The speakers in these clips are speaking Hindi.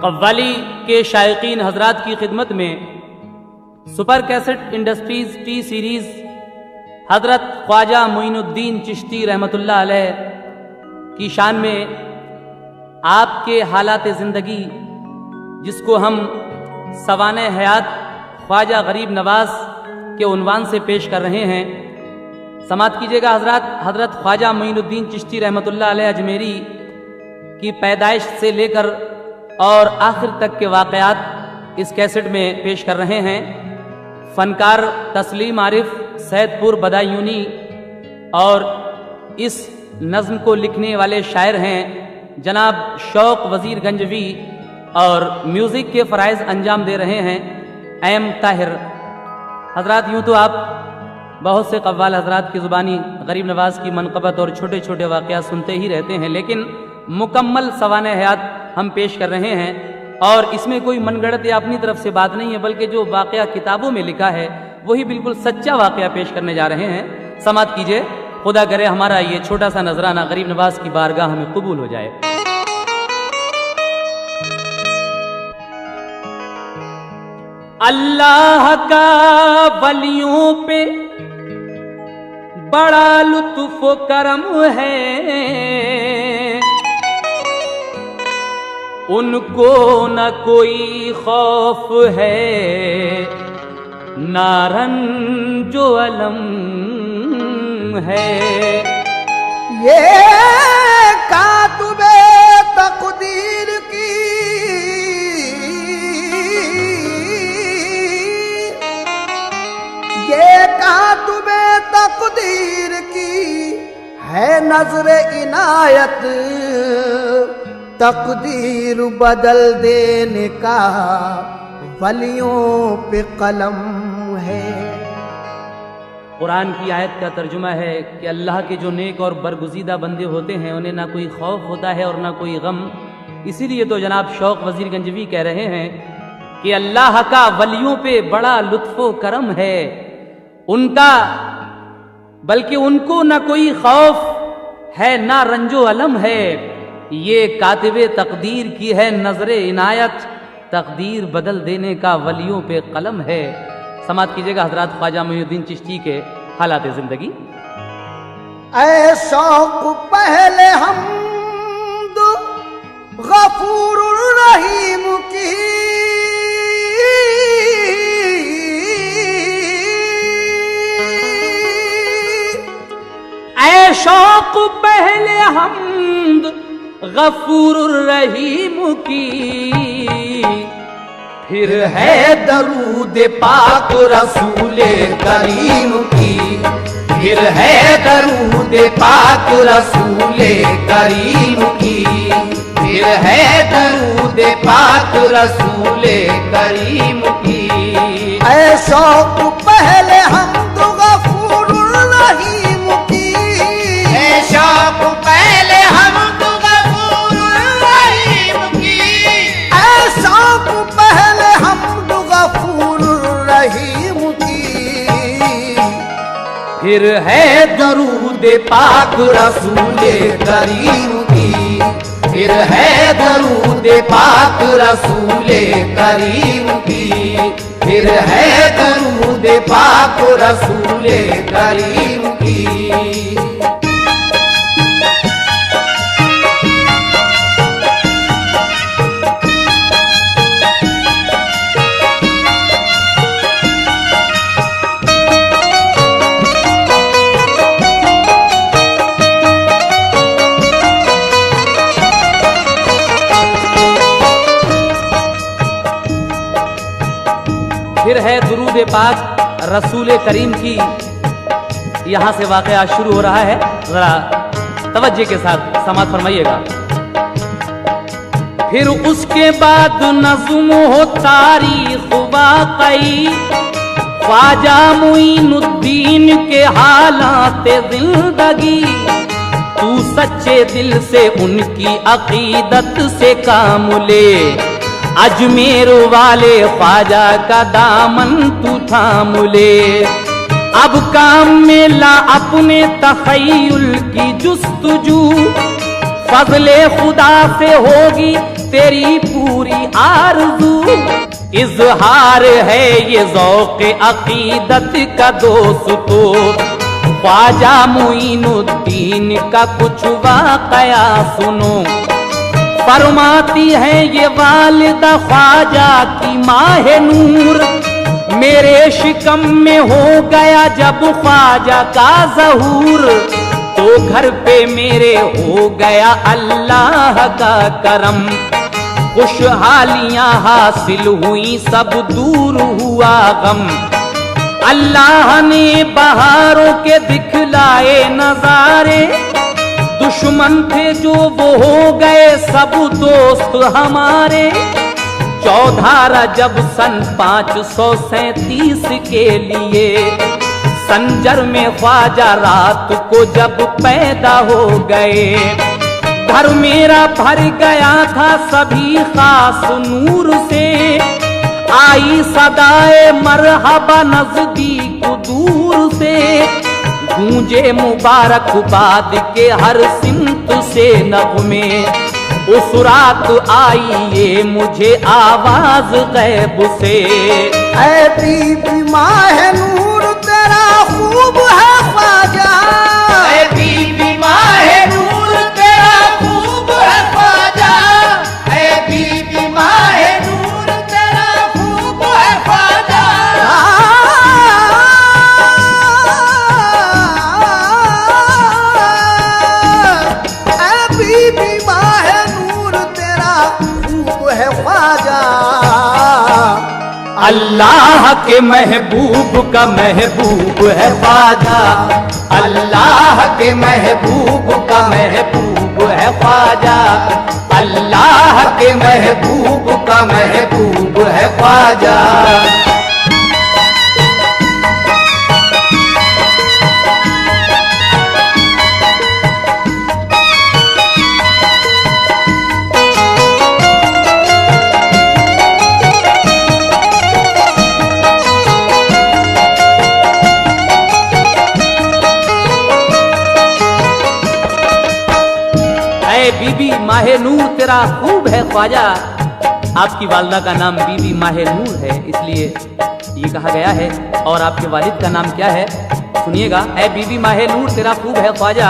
कव्वाली के शायकीन हजरात की खिदमत में super cassette industries T series हजरत ख्वाजा मोइनुद्दीन चिश्ती रहमतुल्लाह अलैह की शान में आपके हालात ज़िंदगी, जिसको हम सवाने हयात ख्वाजा गरीब नवाज के उन्वान से पेश कर रहे हैं। समात कीजिएगा हजरत ख्वाजा मोइनुद्दीन चिश्ती रहमतुल्लाह अलैह अजमेरी की पैदाइश से लेकर और आखिर तक के वाक़यात इस कैसेट में पेश कर रहे हैं। फनकार तस्लीम आरिफ सैदपुर बदायूनी और इस नज़्म को लिखने वाले शायर हैं जनाब शौक वज़ीर गंजवी और म्यूज़िक के फ़राइज़ अंजाम दे रहे हैं एम ताहिर। हजरात, यूँ तो आप बहुत से कव्वाल हजरात की ज़ुबानी गरीब नवाज की मनक़बत और छोटे छोटे वाक़यात सुनते ही रहते हैं, लेकिन मुकम्मल सवाने हयात हम पेश कर रहे हैं। और इसमें कोई मनगढ़ंत या अपनी तरफ से बात नहीं है, बल्कि जो वाक़या किताबों में लिखा है वही बिल्कुल सच्चा वाक़या पेश करने जा रहे हैं। समात कीजिए, खुदा करे हमारा ये छोटा सा नजराना गरीब नवाज की बारगाह में कबूल हो जाए। अल्लाह का वलियों पे बड़ा लुत्फ करम है, उनको न कोई खौफ है ना रंजो अलम है। ये कातुबे तकदीर की कातुबे तकदीर की है नजर इनायत, तकदीर बदल देने का वलियों पे कलम है। कुरान की आयत का तर्जुमा है कि अल्लाह के जो नेक और बरगुज़ीदा बंदे होते हैं उन्हें ना कोई खौफ होता है और ना कोई गम। इसीलिए तो जनाब शौक वज़ीर गंजवी कह रहे हैं कि अल्लाह का वलियों पे बड़ा लुत्फ़ो करम है, उनका बल्कि उनको ना कोई खौफ है ना रंजो अलम है। ये कातिबे तकदीर की है नजर इनायत, तकदीर बदल देने का वलियों पे कलम है। समात कीजिएगा हजरात ख्वाजा मोइनुद्दीन चिश्ती के हालात ज़िंदगी। ऐ शौक पहले हम्द गफूरुर रहीम की, ऐ शौक पहले हम्द गफूरुर रहीम की, फिर है दरूद पाक रसूले करीम की, फिर है दरूद पाक रसूले करीम की, फिर है दरूद पाक रसूले करीम की। ऐ शौक पहले हम तो गफूरुर रहीम की, ऐ शौक पहले हम तो गफूरुर रहीम की, ऐ शौक पहले हम तो गफूरुर रहीम की, फिर है दरूद पाक रसूले करीम की, फिर है दरूद पाक रसूले करीम की, फिर है दरूद पाक रसूले करीम की। फिर है दुरूद पाक रसूल करीम की। यहाँ से वाक़या शुरू हो रहा है, जरा तवज्जो के साथ समात फरमाइएगा। फिर उसके बाद नज़्म हो तारीख़ वाक़ई, ख्वाजा मोइनुद्दीन के हालात ज़िंदगी। तू सच्चे दिल से उनकी अक़ीदत से काम ले, अजमेर वाले ख्वाजा का दामन तू थाम ले। अब काम में ला अपने तख़य्युल की जुस्तजू, फजले खुदा से होगी तेरी पूरी आरज़ू। इजहार है ये ज़ौक़े अक़ीदत का दोस्तो, ख्वाजा मुईनुद्दीन का कुछ वाक़या सुनो। फरमाती है ये वालिदा ख्वाजा की माहे नूर, मेरे शिकम में हो गया जब ख्वाजा का ज़हूर, तो घर पे मेरे हो गया अल्लाह का करम। खुशहालियां हासिल हुई सब दूर हुआ गम, अल्लाह ने बहारों के दिखलाए नजारे। दुश्मन थे जो वो हो गए सब दोस्त हमारे। 14 रजब सन 537 के लिए संजर में ख्वाजा रात को जब पैदा हो गए। घर मेरा भर गया था सभी खास नूर से, आई सदाए मरहबा नजदीक दूर से। गूंजे मुबारकबाद के हर सिमत से नग़्मे, उस रात आई ये मुझे आवाज गैब से। ऐ बीबी माहे नूर तेरा खूब है ख्वाजा, ऐ बीबी माहे नूर तेरा खूब है ख्वाजा, ऐ बीबी माहे नूर तेरा खूब है ख्वाजा। ऐ बीबी माहे नूर तेरा खूब है ख्वाजा। अल्लाह के महबूब का महबूब है ख्वाजा, अल्लाह के महबूब का महबूब है ख्वाजा, अल्लाह के महबूब का महबूब है ख्वाजा। बीबी माहे नूर तेरा खूब है ख्वाजा। आपकी वालिदा का नाम बीबी माहे नूर है, इसलिए ये कहा गया है। और आपके वालिद का नाम क्या है सुनिएगा। ऐ बीबी माहे नूर तेरा खूब है ख्वाजा,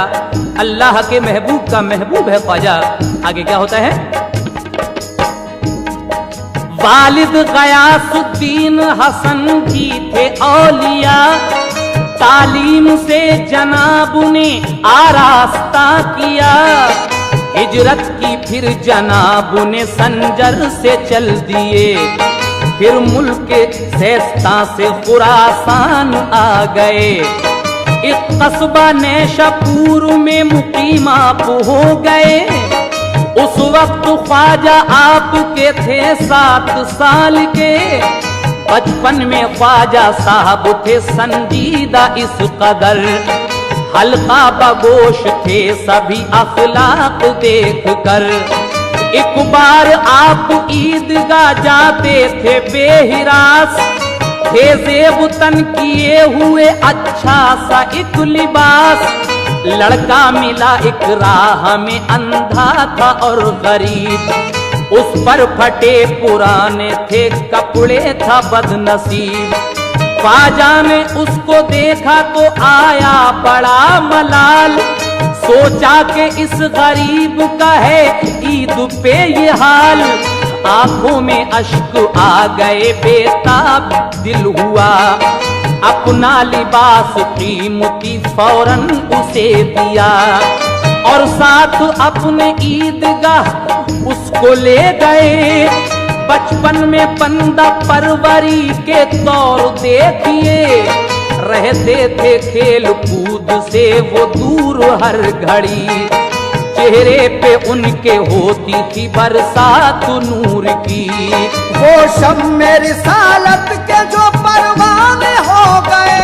अल्लाह के महबूब का महबूब है ख्वाजा। आगे क्या होता है? वालिद गयासुद्दीन हसन जी थे औलिया, तालीम से जनाब ने आरास्ता किया। हिजरत की फिर जनाब ने संजर से चल दिए, फिर मुल्क सेस्ता से खुरासान आ गए। एक कस्बा नैशापुर में मुकीम आप हो गए। उस वक्त ख्वाजा आपके थे 7 साल के। बचपन में ख्वाजा साहब थे संजीदा इस कदर, हल्का बगोश थे सभी अखलाक देख कर। एक बार आप ईदगाह जाते थे बेहिरास, थे ज़ेब तन किए हुए अच्छा सा एक लिबास। लड़का मिला एक राह में अंधा था और गरीब, उस पर फटे पुराने थे कपड़े था बदनसीब। ख्वाजा ने उसको देखा तो आया बड़ा मलाल, सोचा कि इस गरीब का है ईद पे ये हाल। आंखों में अश्क आ गए बेताब दिल हुआ, अपना लिबास कीमती फौरन उसे दिया। और साथ अपने ईदगाह उसको ले गए। बचपन में बंदा परवरी के तौर देखिए, रहते थे खेल कूद से वो दूर हर घड़ी। चेहरे पे उनके होती थी बरसात नूर की। वो शम्मे रिसालत के जो परवाने हो गए,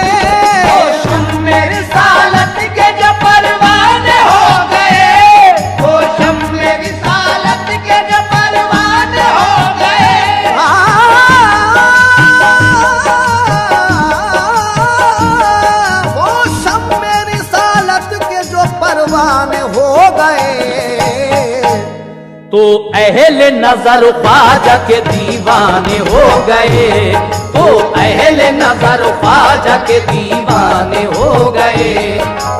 वो शम्मे रिसालत के जो परवाने हो गए, वो शम्मे रिसालत के जो परवाने हो गए। वो शम्मे रिसालत के जो परवाने हो गए। तो अहले नजर ख्वाजा के दीवाने हो गए, तो अहले नजर ख्वाजा के दीवाने हो गए,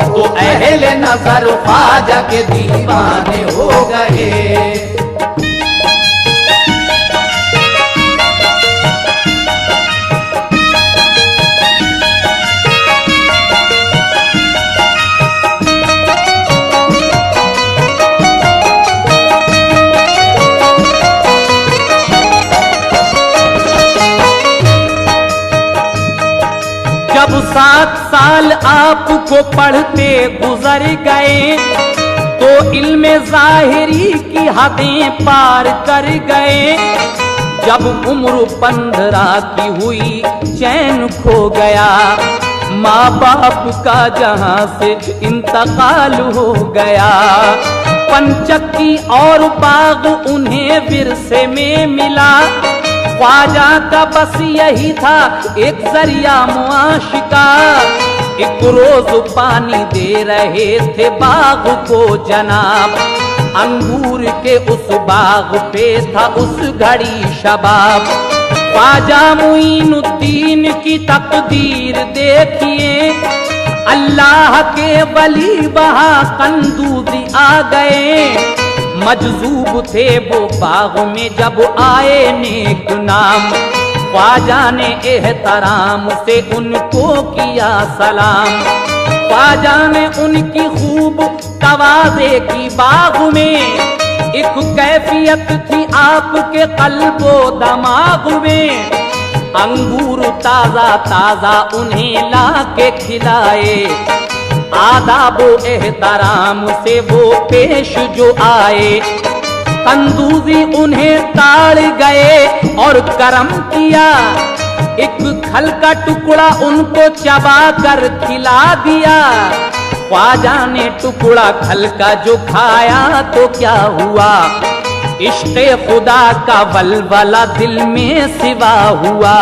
तो अहले नजर ख्वाजा के दीवाने हो गए। जब 7 साल आपको पढ़ते गुजर गए तो इल्म ज़ाहिरी की हदें पार कर गए। जब उम्र 15 की हुई चैन खो गया, माँ बाप का जहां से इंतकाल हो गया। पंचक्की और बाग उन्हें विरसे में मिला, ख्वाजा का बस यही था एक जरिया मुआश का। एक रोज पानी दे रहे थे बाग को जनाब, अंगूर के उस बाग पे था उस घड़ी शबाब। ख्वाजा मुईनुद्दीन की तकदीर देखिए, अल्लाह के वली वहां कंदूजी आ गए। मजजूब थे वो बाग में जब आए नेक नाम, ख्वाजा ने एहतराम से उनको किया सलाम। ख्वाजा ने उनकी खूब तवाज़े की बाग में, एक कैफियत थी आपके कल्बो दमाग में। अंगूर ताजा ताजा उन्हें ला के खिलाए, आदाबो एहतराम से वो पेश जो आए। कंदूजी उन्हें ताड़ गए और करम किया, एक खल का टुकड़ा उनको चबा कर खिला दिया। ख्वाजा ने टुकड़ा खल का जो खाया तो क्या हुआ, इश्क़े खुदा का वलवला दिल में सिवा हुआ।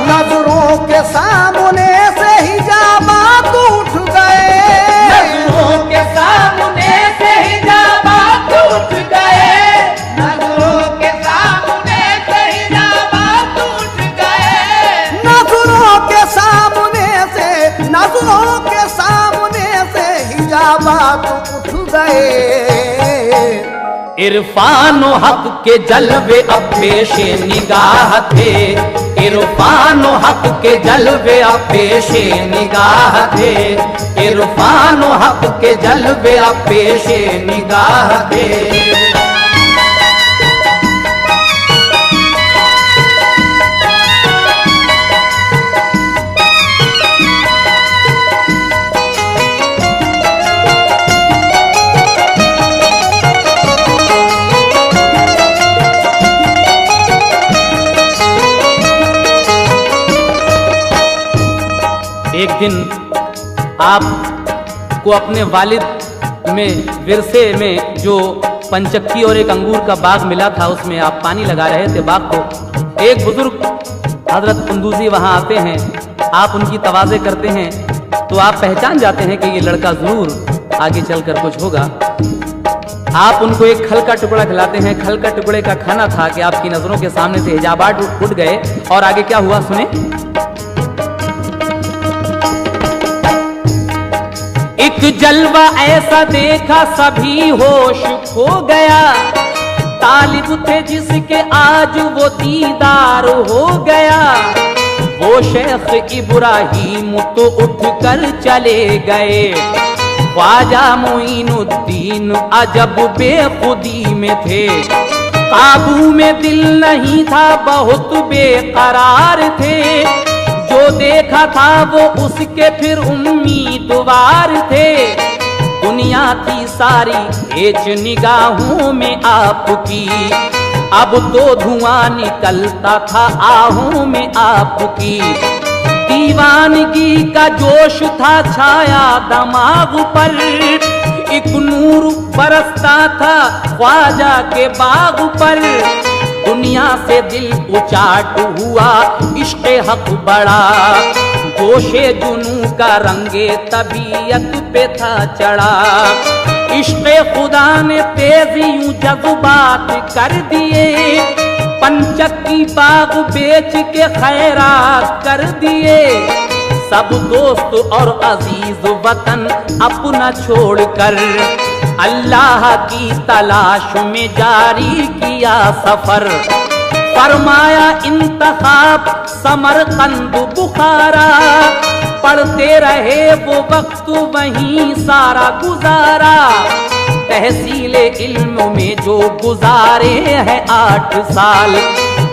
नजरों के सामने से हिजाबात उठ गए, नजरों के सामने से हिजाबात उठ गए, नजरों के सामने से हिजाबात उठ गए, नजरों के सामने से, नजरों के सामने से हिजाबात उठ गए। इरफान हक के जलवे अब पेशे निगाह थे, इरफान हक के जलवे अब पेशे निगाह थे, इरफान हक के जलवे अब पेशे निगाह थे। एक दिन आपको अपने वालिद में विरसे में जो पंचक्की और एक अंगूर का बाग मिला था, उसमें आप पानी लगा रहे थे बाग को। एक बुजुर्ग हजरत कंदूजी वहां आते हैं, आप उनकी तवाज़े करते हैं तो आप पहचान जाते हैं कि ये लड़का जरूर आगे चलकर कुछ होगा। आप उनको एक खल का टुकड़ा खिलाते हैं। खल का टुकड़े का खाना था कि आपकी नजरों के सामने से हिजाबात उठ गए। और आगे क्या हुआ सुने। एक जलवा ऐसा देखा सभी होश खो गया, तालिब थे जिसके आज वो दीदार हो गया। वो शेख इब्राहिम तो उठकर चले गए, ख्वाजा मुईनुद्दीन अजब बेखुदी में थे। काबू में दिल नहीं था, बहुत बेकरार थे। जो देखा था वो उसके फिर उम्मीदवार थे। दुनिया थी सारी हेच निगाहों में आपकी, अब तो धुआं निकलता था आहों में आपकी। दीवानगी का जोश था छाया दिमाग पर, एक नूर बरसता था ख्वाजा के बाग पर। दुनिया से दिल उचाट हुआ, इश्क़े हक बड़ा, जोशे जुनू का रंगे तबीयत पे था चढ़ा। इश्क़ खुदा ने तेजी यूं जज्बात कर दिए, पंचक की बाग बेच के खैरात कर दिए। सब दोस्त और अजीज वतन अपना छोड़कर अल्लाह की तलाश में जारी किया सफर। फरमाया इंतखाब समरकंद बुखारा, पढ़ते रहे वो वक्त वहीं सारा गुजारा। तहसीले इल्म में जो गुजारे हैं 8 साल,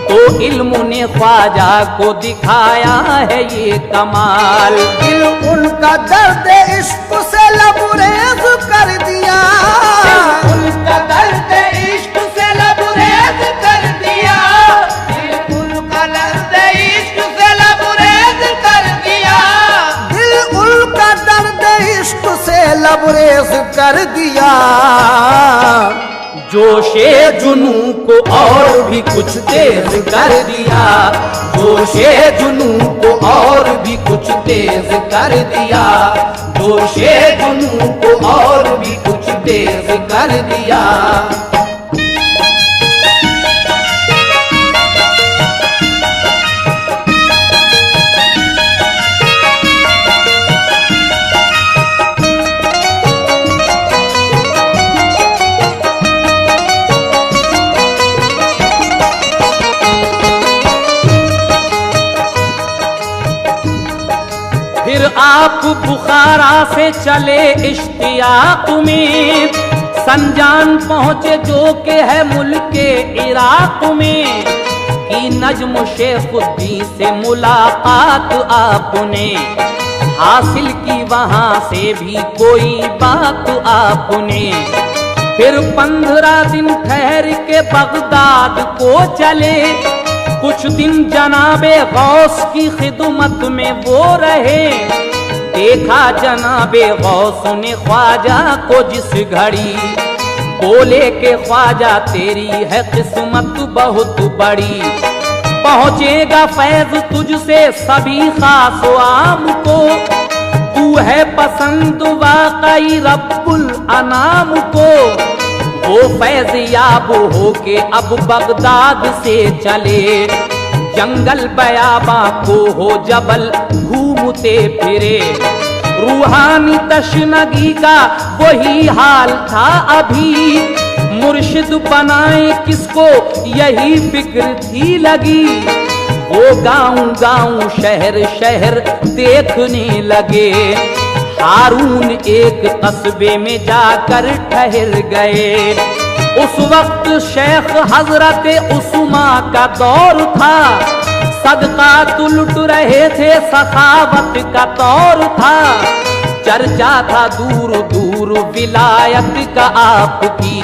तो इल्म ने ख्वाजा को दिखाया है ये कमाल। दिल उनका दर्द इश्क से लबरेज कर दिया, उनका दर्द इश्क से लबरेज कर दिया, दिल उनका दर्द इश्क से लबरेज कर दिया, दिल उनका दर्द इश्क से लबरेज कर दिया। जोशे जुनू को और भी कुछ तेज कर दिया, जोशे जुनू को और भी कुछ तेज कर दिया, जोशे जुनू को और भी कुछ तेज कर दिया। फिर आप बुखारा से चले इश्तियाक में, संजान पहुंचे जो के है मुल्के इराक में। की नज्म शेखुद्दीन से मुलाकात आपने हासिल की, वहां से भी कोई बात आपने। फिर 15 दिन ठहर के बगदाद को चले, कुछ दिन जनाबे गौस की खिदमत में वो रहे। देखा जनाबे गौस ने ख्वाजा को जिस घड़ी, बोले के ख्वाजा तेरी है किस्मत बहुत बड़ी। पहुंचेगा फैज तुझसे सभी खास आम को, तू है पसंद वाकई रब्बुल अनाम को। वो फैज याब होके अब बगदाद से चले, जंगल बयाबा को हो जबल घूमते फिरे। रूहानी तशनगी का वही हाल था अभी, मुर्शिद बनाए किसको यही फिक्र थी लगी। वो गाँव गाँव शहर शहर देखने लगे, हारून एक कस्बे में जाकर ठहर गए। उस वक्त शेख हजरत उस्मा का दौर था, सदका लुट रहे थे, सखावत का दौर था। चर्चा था दूर दूर विलायत का आपकी,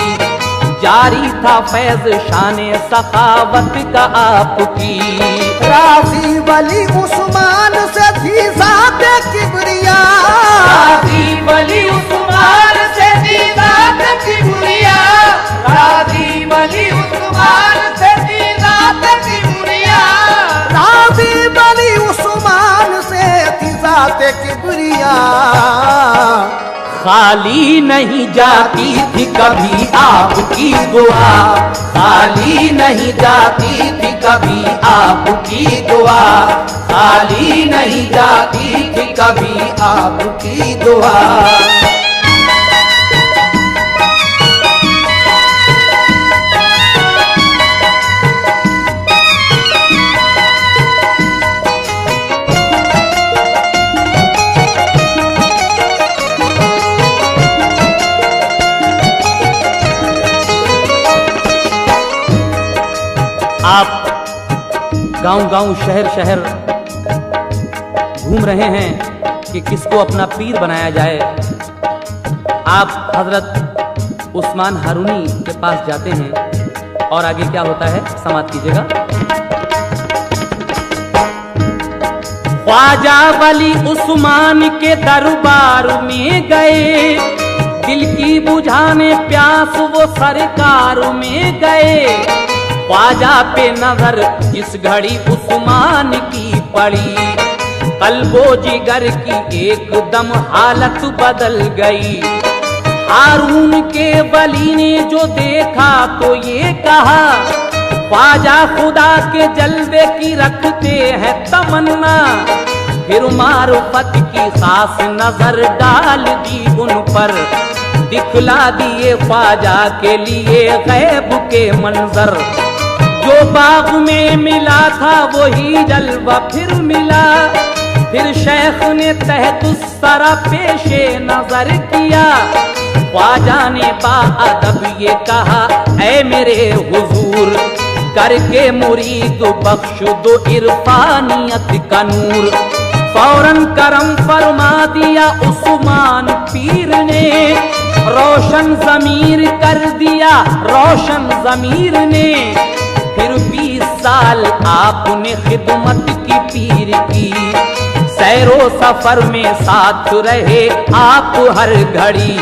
जारी था फैज शाने सखावत का आपकी। राजी वली उस्मान से थी ज़ाते किबरिया, राजी वली उस्मान से थी ज़ाते किबरिया, राजी वली उस्मान से थी ज़ाते किबरिया, राजी वली उस्मान से थी ज़ाते किबरिया। खाली नहीं जाती थी कभी आपकी दुआ, खाली नहीं जाती थी कभी आपकी दुआ, खाली नहीं जाती थी कभी आपकी दुआ। आप गांव-गांव शहर-शहर घूम रहे हैं कि किसको अपना पीर बनाया जाए। आप हजरत उस्मान हारूनी के पास जाते हैं और आगे क्या होता है समाप्त कीजिएगा। ख्वाजा वली उस्मान के दरबार में गए, दिल की बुझाने प्यास वो सरकार में गए। ख्वाजा पे नजर जिस घड़ी उस्मान की पड़ी, कल्बो जिगर की एकदम हालत बदल गई। हारून के वली ने जो देखा तो ये कहा, ख्वाजा खुदा के जलवे की रखते हैं तमन्ना। फिर मारुफत की खास नजर डाल दी उन पर, दिखला दिए ख्वाजा के लिए गैब के मंजर। जो बाग में मिला था वही जलवा फिर मिला। फिर शेख ने तहतुस सरा पेशे नजर किया। ख्वाजा ने बाअदब ये कहा, ऐ मेरे हुजूर, करके मुरीद बख्श दो इरफानियत का नूर। फौरन करम फरमा दिया उस्मान पीर ने, रोशन ज़मीर कर दिया रोशन ज़मीर ने। फिर 20 साल आपने खिदमत की पीर की, सैरो सफर में साथ रहे आप हर घड़ी।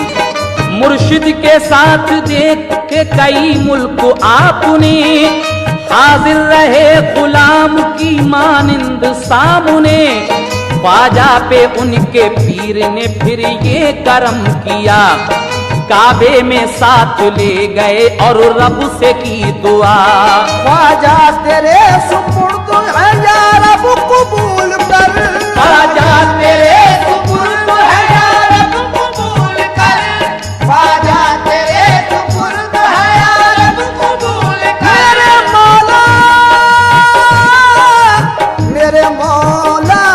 मुर्शिद के साथ देख के कई मुल्क आपने, हाजिर रहे गुलाम की मानिंद सामने। ख्वाजा पे उनके पीर ने फिर ये करम किया, काबे में साथ ले गए और रब से की दुआ। ख्वाजा तेरे सुपुर्द है या रब कबूल कर, ख्वाजा तेरे सुपुर्द है या रब कबूल कर, ख्वाजा तेरे सुपुर्द है या रब कबूल कर। मेरे मौला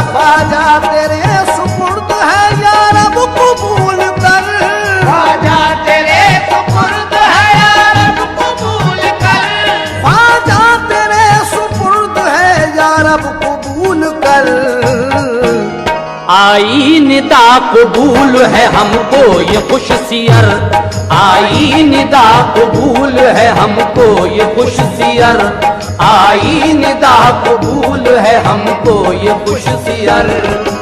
ख्वाजा तेरे सुपुर्द है या रब कबूल कर, ख्वाजा तेरे सुपुर्द है या रब कबूल कर, ख्वाजा तेरे सुपुर्द है या रब कबूल कर। आई निदा कबूल है हमको ये खुश सियर, आई निदा कबूल है हमको ये खुश सियर, आई निदा कबूल है हमको ये खुश सियर।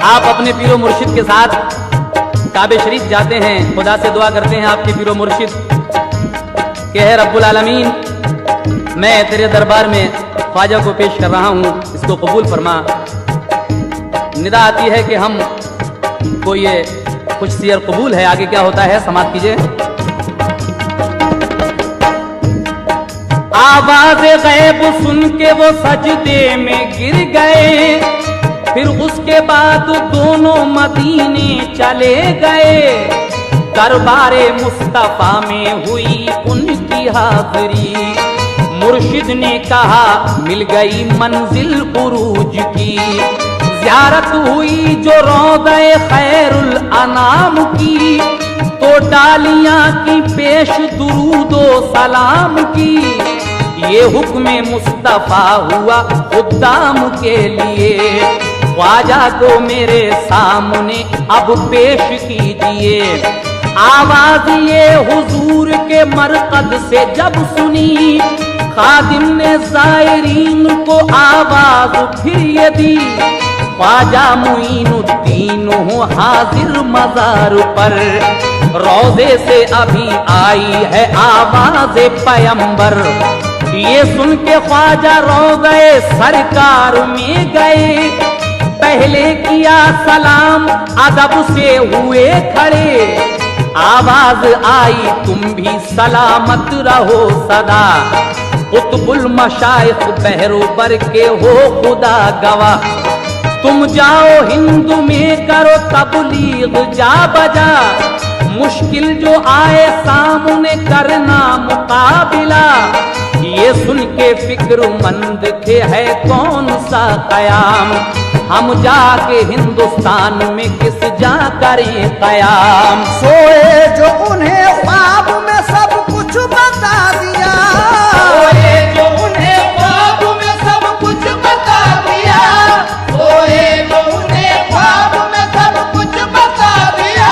आप अपने पीरो मुर्शिद के साथ काबे शरीफ जाते हैं, खुदा से दुआ करते हैं आपके पीरो मुर्शिद के है रब्बुल आलमीन, मैं तेरे दरबार में ख्वाजा को पेश कर रहा हूँ, इसको कबूल फरमा। निदा आती है कि हम को ये कुछ सियर कबूल है। आगे क्या होता है समाप्त कीजिए। आवाज गैब सुन के वो सजदे में गिर गए, फिर उसके बाद दोनों मदीने चले गए। दरबारे मुस्तफा में हुई उनकी हाजिरी, मुर्शिद ने कहा मिल गई मंजिल उरूज की। ज़ियारत हुई जो रौज़े खैरुल अनाम की, तो डालियां की पेश दुरूदो सलाम की। ये हुक्म मुस्तफा हुआ खुद्दाम के लिए, ख्वाजा को मेरे सामने अब पेश कीजिए। आवाज ये हुजूर के मरकद से जब सुनी, खादिम ने ज़ायरीन को आवाज फिर ये दी। ख्वाजा मुईनुद्दीन हूँ हाजिर मज़ार पर, रोज़े से अभी आई है आवाज पैगंबर। ये सुन के ख्वाजा रोज़े सरकार में गए, पहले किया सलाम अदब से हुए खड़े। आवाज आई तुम भी सलामत रहो सदा, कुतुबुल मशाइख बहरोबर के हो खुदा गवाह। तुम जाओ हिंद में करो तबलीग जा बजा, मुश्किल जो आए सामने करना मुकाबिला। ये सुन के फिक्रमंद थे है कौन सा कयाम, हम जाके हिंदुस्तान में किस जा करें कयाम। सोए जो उन्हें ख्वाब में सब कुछ बता दिया, सोए जो उन्हें ख्वाब में सब कुछ बता दिया, सोए जो उन्हें ख्वाब में सब कुछ बता दिया।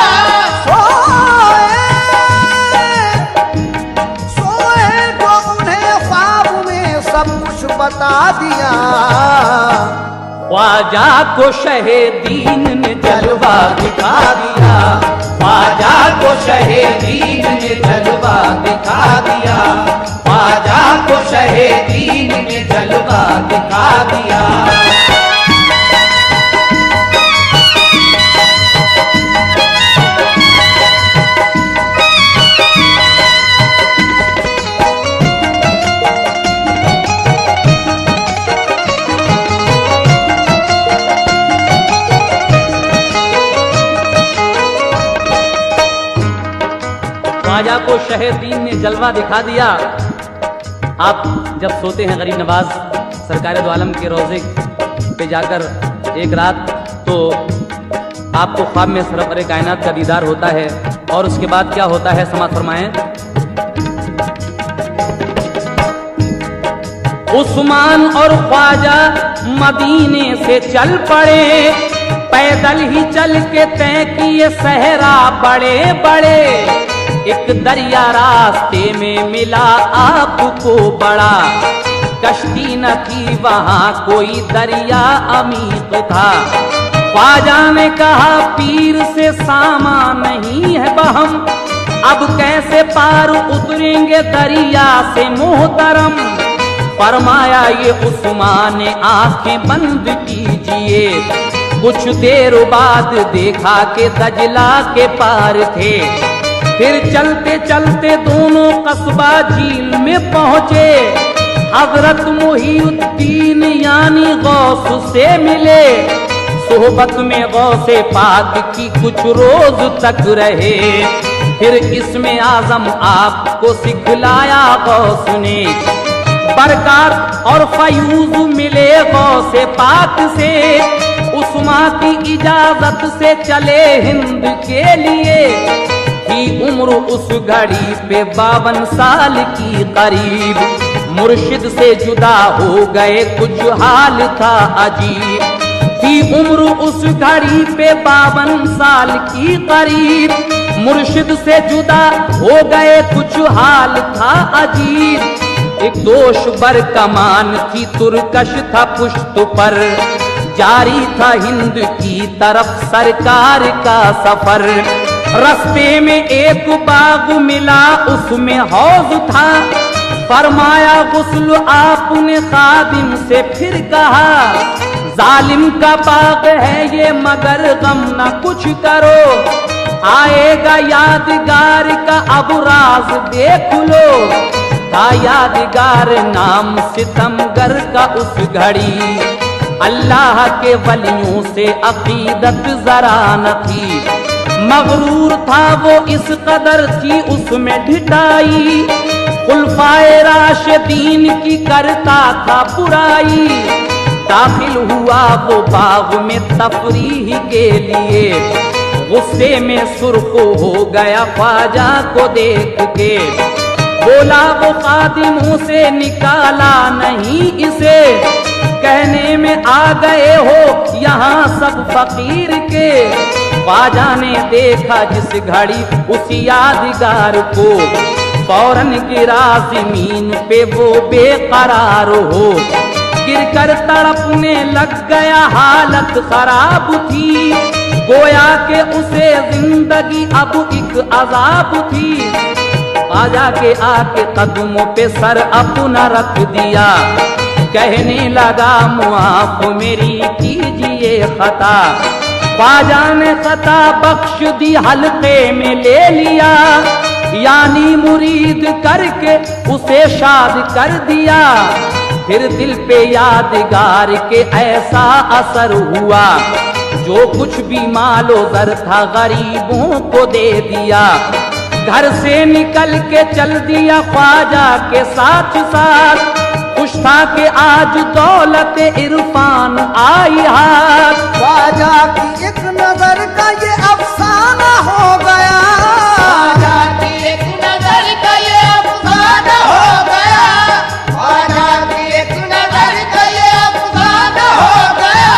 सोए जो उन्हें ख्वाब में सब कुछ बता दिया। ख्वाजा को शहे दीन ने जलवा दिखा दिया, ख्वाजा को शहे दीन ने जलवा दिखा दिया, ख्वाजा को शहे दीन ने जलवा दिखा दिया। ख्वाजा को शहे दीन ने जलवा दिखा दिया। आप जब सोते हैं गरीब नवाज सरकार दो आलम के रोजे पे जाकर एक रात, तो आपको ख्वाब में सरवर कायनात का दीदार होता है, और उसके बाद क्या होता है समाज फरमाएं। उस्मान और ख्वाजा मदीने से चल पड़े, पैदल ही चल के तय किए सहरा बड़े बड़े। एक दरिया रास्ते में मिला आपको बड़ा, कश्ती न थी वहां कोई दरिया अमीक था। ख्वाजा ने कहा पीर से सामान नहीं है बहम, अब कैसे पार उतरेंगे दरिया से मोहतरम। फरमाया ये उस्मान ने आंखें बंद कीजिए, कुछ देर बाद देखा कि दजला के पार थे। फिर चलते चलते दोनों कस्बा झील में पहुंचे, हजरत मुहीउद्दीन यानी गौस से मिले। सोहबत में गौसे पाक की कुछ रोज तक रहे, फिर इसमें आजम आपको सिखलाया गौस ने। बरकत और फयूज मिले गौसे पाक से, उस्मा की इजाजत से चले हिंद के लिए। की उम्र उस घड़ी पे 52 साल की करीब, मुर्शिद से जुदा हो गए कुछ हाल था अजीब। की उम्र उस घड़ी पे 52 साल की करीब, मुर्शिद से जुदा हो गए कुछ हाल था अजीब। एक दोष बर कमान थी तुरकश था पुश्त पर, जारी था हिंद की तरफ सरकार का सफर। रास्ते में एक बाग मिला उसमें हौज था, फरमाया गुस्ल आपने खादिम से फिर कहा। जालिम का बाग है ये मगर गम न कुछ करो, आएगा यादगार का अब राज देख लो। था यादगार नाम सितमगर का उस घड़ी, अल्लाह के वलियों से अकीदत जरा न थी। मगरूर था वो इस कदर थी उसमें ढिठाई, खुलफाए राशिदीन की करता था बुराई। दाखिल हुआ वो बाग में तफरीह के लिए, गुस्से में सुर्ख हो गया ख्वाजा को देख के। बोला वो खादिमों से निकाला नहीं इसे, कहने में आ गए हो यहाँ सब फकीर के। ख्वाजा ने देखा जिस घड़ी उस यादगार को, फौरन गिरा जमीन पे वो बेकरार हो। गिरकर तड़पने लग गया हालत खराब थी, गोया के उसे जिंदगी अब एक अजाब थी। ख्वाजा के आके कदमों पे सर अपना रख दिया, कहने लगा मुआफ मेरी कीजिए खता। ख्वाजा ने खता बख्श दी हल्के में ले लिया, यानी मुरीद करके उसे शाद कर दिया। फिर दिल पे यादगार के ऐसा असर हुआ, जो कुछ भी मालो दर था गरीबों को दे दिया। घर से निकल के चल दिया ख्वाजा के साथ साथ, खुश था कि आज दौलत इरफान आई हाथ। ख्वाजा की एक नजर का ये अफसाना हो गया, ख्वाजा की एक नजर का ये अफसाना हो गया, ख्वाजा की एक नजर का ये अफसाना हो गया।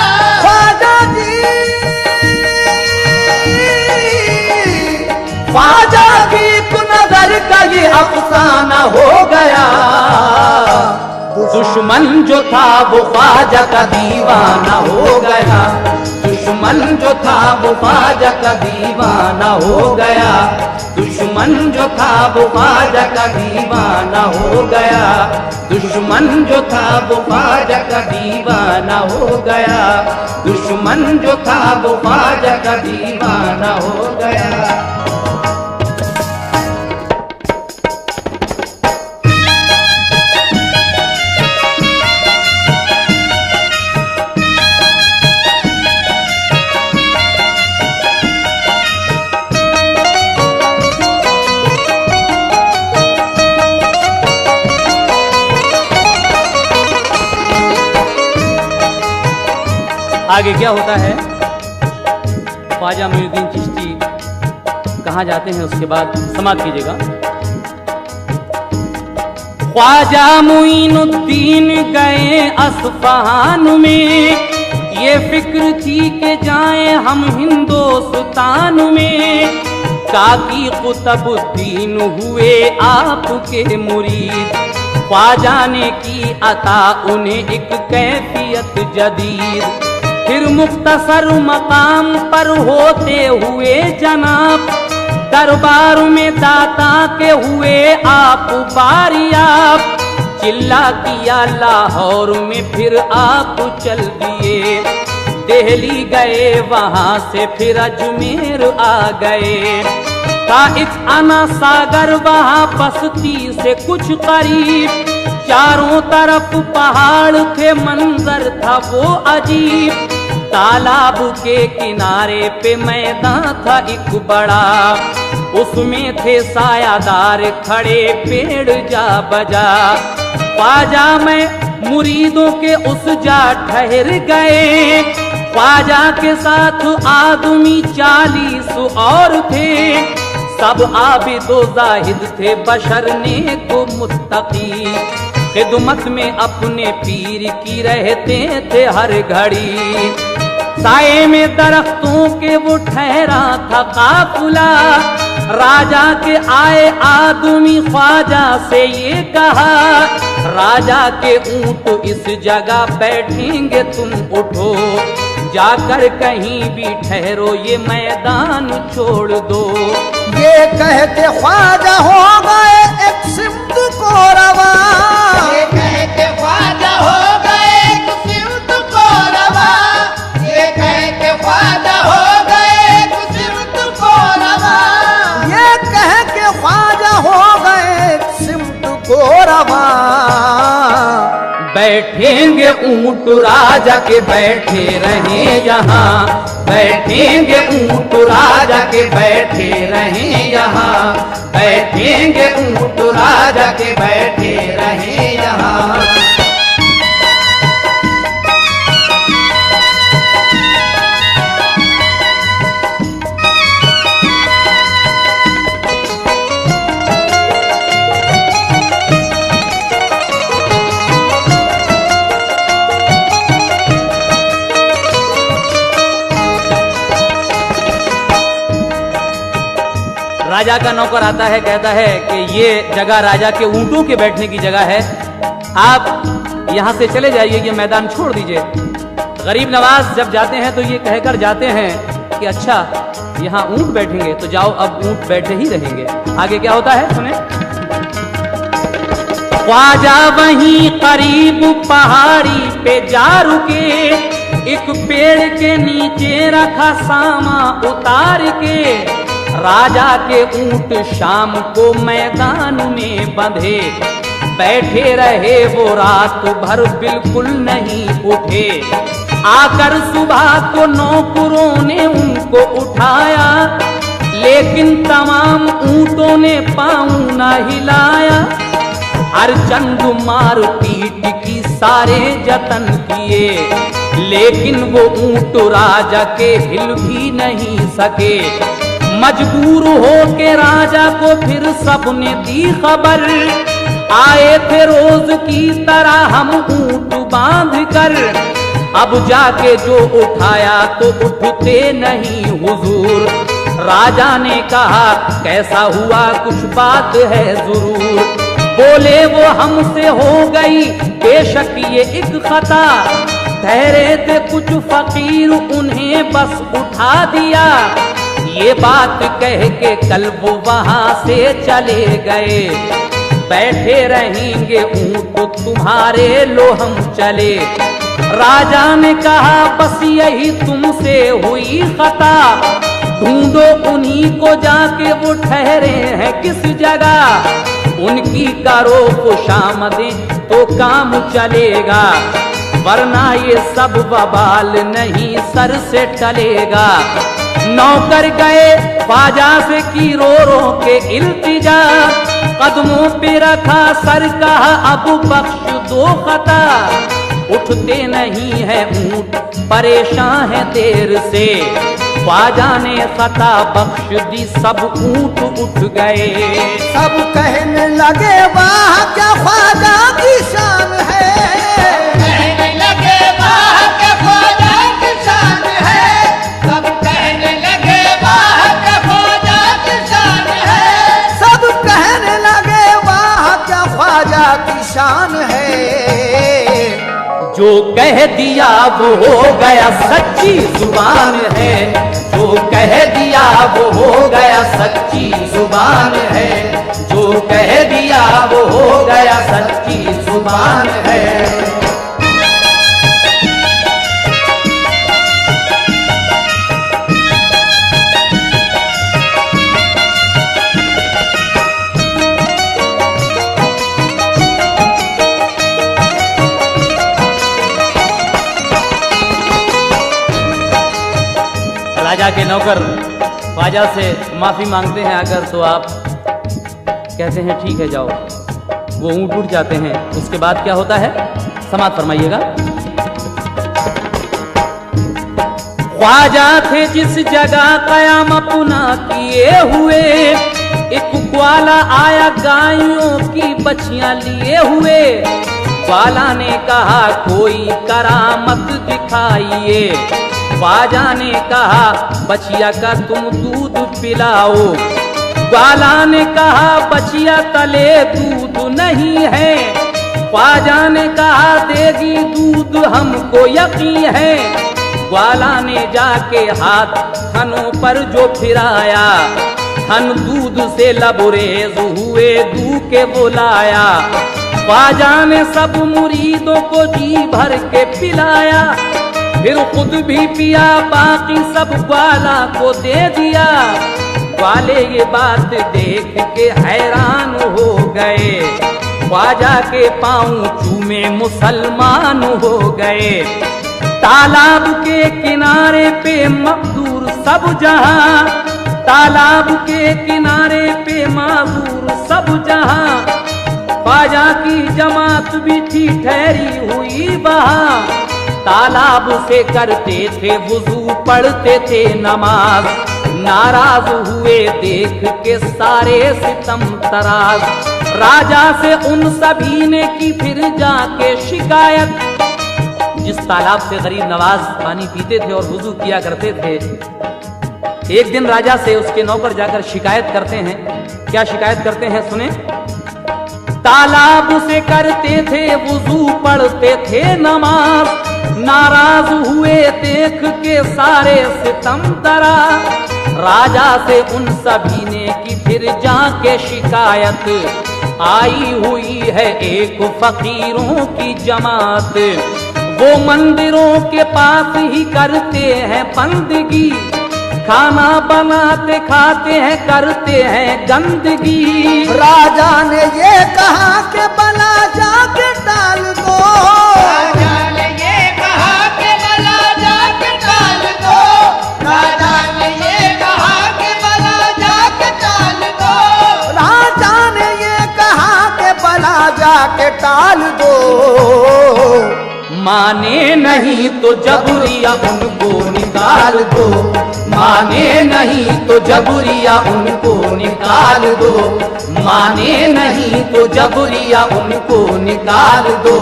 ख्वाजा की एक नजर का ये अफसाना हो गया। दुश्मन जो था वो ख्वाजा का दीवाना हो गया, दुश्मन जो था वो ख्वाजा का दीवाना हो गया, दुश्मन जो था वो ख्वाजा का दीवाना हो गया, दुश्मन जो था वो ख्वाजा का दीवाना हो गया, दुश्मन जो था वो ख्वाजा का दीवाना हो गया। आगे क्या होता है, ख्वाजा मोइनुद्दीन चिश्ती कहाँ जाते हैं उसके बाद समाप्त कीजिएगा। ख्वाजा मोइनुद्दीन गए अस्फहान में, ये फिक्र थी कि जाएं हम हिंदुस्तान में, काकी कुतुबुद्दीन हुए आपके मुरीद, ख्वाजा ने की अता उन्हें एक कैफियत जदीद, फिर मुख्तसर मकाम पर होते हुए जनाब, दरबार में दाता के हुए आप बारियाब, चिल्ला किया लाहौर में फिर आप चल दिए, दिल्ली गए वहां से फिर अजमेर आ गए, था एक आना सागर वहां बस्ती से कुछ करीब, चारों तरफ पहाड़ थे मंजर था वो अजीब, तालाब के किनारे पे मैदान था एक बड़ा, उसमें थे सायादार खड़े पेड़ जा बजा, ख्वाजा में मुरीदों के उस जा ठहर गए, ख्वाजा के साथ आदमी 40 और थे, सब आबिदो जाहिद थे बशर नेक मुत्तकी, खिदमत में अपने पीर की रहते थे हर घड़ी, साए में दरख्तों के वो ठहरा था काफिला, राजा के आए आदमी ख्वाजा से ये कहा, राजा के ऊंट इस जगह बैठेंगे तुम उठो, जाकर कहीं भी ठहरो ये मैदान छोड़ दो, ये कह के ख्वाजा हो गए एक सिमत को रवा, ये कह के ख्वाजा हो गए एक सिमत को रवा, ये कह के ख्वाजा हो गए एक सिमत को रवा, ये कह के ख्वाजा हो गए एक सिमत को रवा, बैठेंगे ऊंट राजा के बैठे रहे यहाँ, बैठेंगे ऊंट राजा के बैठे रहे यहाँ, बैठेंगे ऊंट राजा के बैठे रहे यहाँ। राजा का नौकर आता है, कहता है कि ये जगह राजा के ऊंटों के बैठने की जगह है, आप यहाँ से चले जाइए, ये मैदान छोड़ दीजिए। गरीब नवाज जब जाते हैं तो ये कहकर जाते हैं कि अच्छा यहाँ ऊंट बैठेंगे, तो जाओ अब ऊंट बैठे ही रहेंगे। आगे क्या होता है सुने। ख्वाजा वहीं करीब पहाड़ी पे जा रुके, एक पेड़ के नीचे रखा सामा उतार के, राजा के ऊंट शाम को मैदान में बंधे, बैठे रहे वो रात भर बिल्कुल नहीं उठे, आकर सुबह को नौकरों ने उनको उठाया, लेकिन तमाम ऊंटों ने पाँव न हिलाया, हर चंद मार पीट की सारे जतन किए, लेकिन वो ऊंट राजा के हिल भी नहीं सके। मजबूर हो के राजा को फिर सबने दी खबर, आए थे रोज की तरह हम ऊंट बांध कर, अब जाके जो उठाया तो उठते नहीं हुजूर। राजा ने कहा कैसा हुआ कुछ बात है जरूर, बोले वो हमसे हो गई बेशक ये एक खता, ठहरे थे कुछ फकीर उन्हें बस उठा दिया। ये बात कह के कल वो वहां से चले गए, बैठे रहेंगे ऊंट तुम्हारे लो हम चले। राजा ने कहा बस यही तुमसे हुई खता, ढूंढो उन्हीं को जाके वो ठहरे हैं किस जगह, उनकी करो खुशामदें तो काम चलेगा, वरना ये सब बवाल नहीं सर से टलेगा। नौकर गए ख्वाजा से की रो रो के इल्तिजा, कदमों पे रखा सर कहा अब बख्श दो खता। उठते नहीं है ऊंट परेशान है देर से, ख्वाजा ने खता बख्श दी सब ऊंट उठ गए। सब कहने लगे वाह क्या ख्वाजा की शान है, कहने लगे वाह क्या ख्वाजा की शान है, सब कहने लगे वाह क्या ख्वाजा की शान है, सब कहने लगे वाह क्या ख्वाजा की शान है। जो कह दिया वो हो गया सच्ची जुबान है, जो कह दिया वो हो गया सच्ची जुबान है, जो कह दिया वो हो गया सच्ची जुबान है। राजा के नौकर ख्वाजा से माफी मांगते हैं अगर, तो आप कहते हैं ठीक है जाओ, वो ऊंट उठ जाते हैं। उसके बाद क्या होता है समाप्त फरमाइएगा। ख्वाजा थे जिस जगह कयाम पुना किए हुए, एक ग्वाला आया गायों की बछियां लिए हुए। ग्वाला ने कहा कोई करामत दिखाइए, ख्वाजा ने कहा बछिया का तुम दूध पिलाओ। ग्वाला ने कहा बछिया तले दूध नहीं है, ख्वाजा ने कहा देगी दूध हमको यकीन है। ग्वाला ने जाके हाथ थनों पर जो फिराया, थन दूध से लबरेज हुए दूह के बुलाया। ख्वाजा ने सब मुरीदों को जी भर के पिलाया, फिर खुद भी पिया बाकी सब ग्वाला को दे दिया। ग्वाले ये बात देख के हैरान हो गए, ख्वाजा के पांव चूमे मुसलमान हो गए। तालाब के किनारे पे मजदूर सब जहां, तालाब के किनारे पे मजदूर सब जहां। ख्वाजा की जमात भी थी ठहरी हुई वहां, तालाब से करते थे वुजू पढ़ते थे नमाज। नाराज हुए देख के सारे सितम तराज, राजा से उन सभी ने की फिर जाके शिकायत। जिस तालाब से गरीब नवाज पानी पीते थे और वुजू किया करते थे, एक दिन राजा से उसके नौकर जाकर शिकायत करते हैं। क्या शिकायत करते हैं सुने। तालाब से करते थे वुजू पढ़ते थे नमाज, नाराज हुए देख के सारे सितम तरा। राजा से उन सभी ने की फिर जाके शिकायत, आई हुई है एक फकीरों की जमात। वो मंदिरों के पास ही करते हैं बंदगी, खाना बनाते खाते हैं करते हैं गंदगी। राजा ने ये कहा कि बला जाके टाल दो, राजा ने ये कहा कि बला जाके टाल दो, राजा ने ये कहा कि बला जाके टाल दो, राजा ने ये कहा कि बला जाके टाल दो। माने नहीं तो जबरिया उनको निकाल दो, माने नहीं तो जबरिया उनको निकाल दो, माने नहीं तो जबरिया उनको निकाल दो।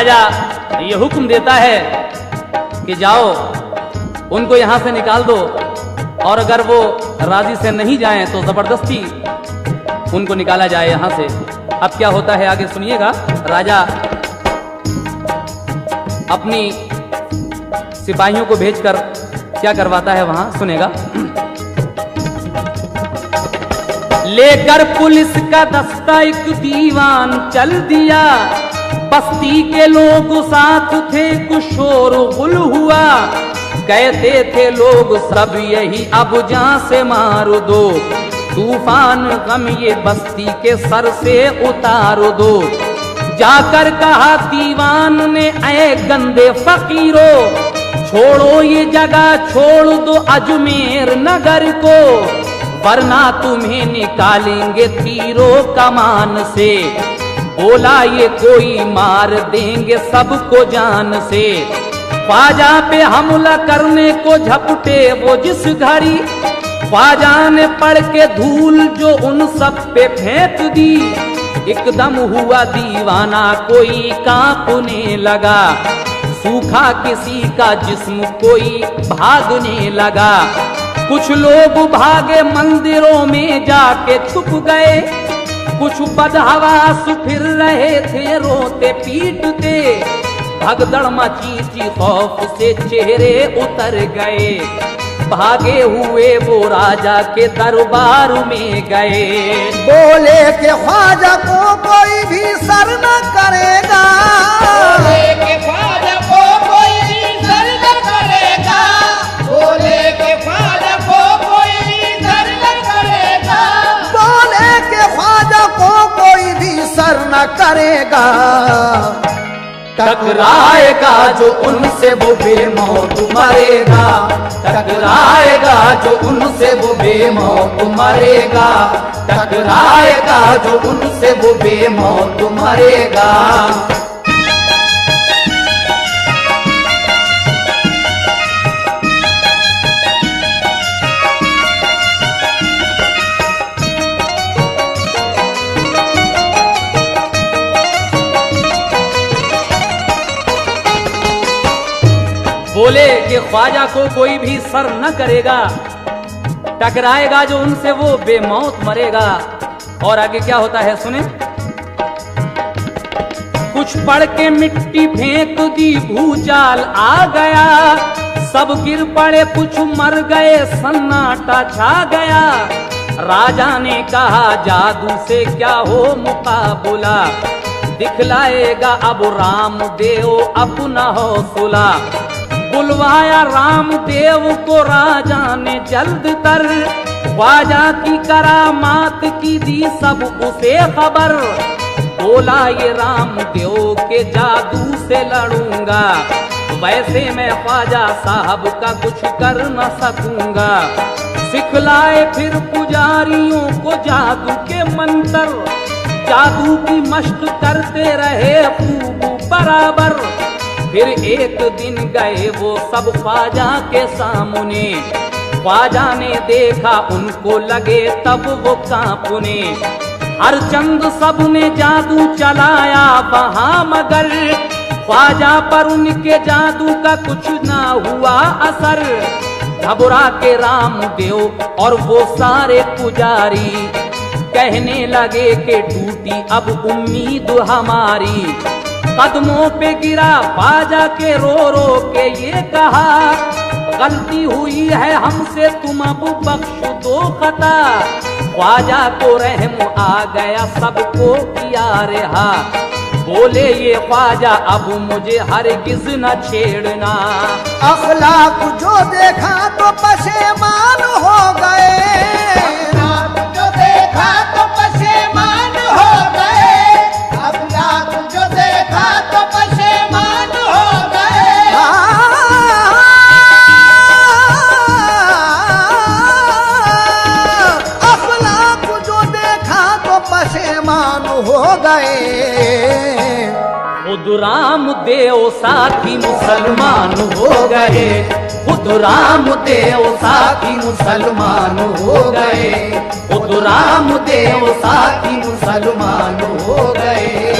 राजा ये हुक्म देता है कि जाओ उनको यहां से निकाल दो, और अगर वो राजी से नहीं जाएं तो जबरदस्ती उनको निकाला जाए यहां से। अब क्या होता है आगे सुनिएगा। राजा अपनी सिपाहियों को भेजकर क्या करवाता है वहां, सुनेगा। लेकर पुलिस का दस्ता एक दीवान चल दिया, बस्ती के लोग साथ थे, कुछ शोर गुल हुआ। कहते थे लोग सब यही अब जान से मार दो, तूफान गम ये बस्ती के सर से उतार दो। जाकर कहा दीवान ने, ऐ गंदे फकीरों, छोड़ो ये जगह, छोड़ दो अजमेर नगर को, वरना तुम्हें निकालेंगे तीरों कमान से। बोला ये कोई मार देंगे सबको जान से। ख्वाजा पे हमला करने को झपटे वो जिस घड़ी, ख्वाजा ने पड़ के धूल जो उन सब पे फेंक दी। एकदम हुआ दीवाना कोई कांपने लगा, सूखा किसी का जिस्म कोई भागने लगा। कुछ लोग भागे मंदिरों में जाके छुप गए, कुछ बदहवास फिर रहे थे रोते पीटते। भगदड़ मची थी खौफ से चेहरे उतर गए, भागे हुए वो राजा के दरबार में गए। बोले कि ख्वाजा को कोई भी सर न करेगा, बोले कि ख्वाजा को कोई भी सर न करेगा, बोले कि ख्वाजा को कोई भी सर न करेगा, बोले कि ख्वाजा को कोई भी सर न करेगा। टकराएगा जो उनसे वो बेमौत मरेगा, टकराएगा जो उनसे वो बेमौत मरेगा, टकराएगा जो उनसे वो बेमौत मरेगा। बोले कि ख्वाजा को कोई भी सर न करेगा, टकराएगा जो उनसे वो बेमौत मरेगा। और आगे क्या होता है सुने। कुछ पड़ के मिट्टी फेंक दी, भूचाल आ गया, सब गिर पड़े कुछ मर गए, सन्नाटा छा गया। राजा ने कहा जादू से क्या हो मुकाबला, दिखलाएगा अब रामदेव अपना हौसला। बुलवाया रामदेव को राजा ने जल्द तर, ख्वाजा की करामात की दी सब उसे खबर। बोला ये रामदेव के जादू से लड़ूंगा, वैसे मैं ख्वाजा साहब का कुछ कर न सकूंगा। सिखलाए फिर पुजारियों को जादू के मंत्र, जादू की मश्क करते रहे खूब बराबर। फिर एक दिन गए वो सब ख्वाजा के सामने, ख्वाजा ने देखा उनको लगे तब वो कांपने। हर चंद सब ने जादू चलाया वहां मगर, ख्वाजा पर उनके जादू का कुछ ना हुआ असर। घबरा के रामदेव और वो सारे पुजारी, कहने लगे कि टूटी अब उम्मीद हमारी। कदमों पे गिरा ख्वाजा के रो रो के ये कहा, गलती हुई है हमसे तुम अब बख्श दो खता। ख्वाजा को रहम आ गया सबको किया रहा, बोले ये ख्वाजा अब मुझे हरगिज न छेड़ना। अखलाक जो देखा तो पशेमान हो गए, अखलाक जो देखा तो पशेमान हो गए, अखलाक जो देखा तो पशेमान हो गए। अखलाक जो देखा तो पशेमान हो गए। खुद रामदेव साथी मुसलमान हो गए, खुद रामदेव साथी मुसलमान हो गए, खुद रामदेव साथी मुसलमान हो गए।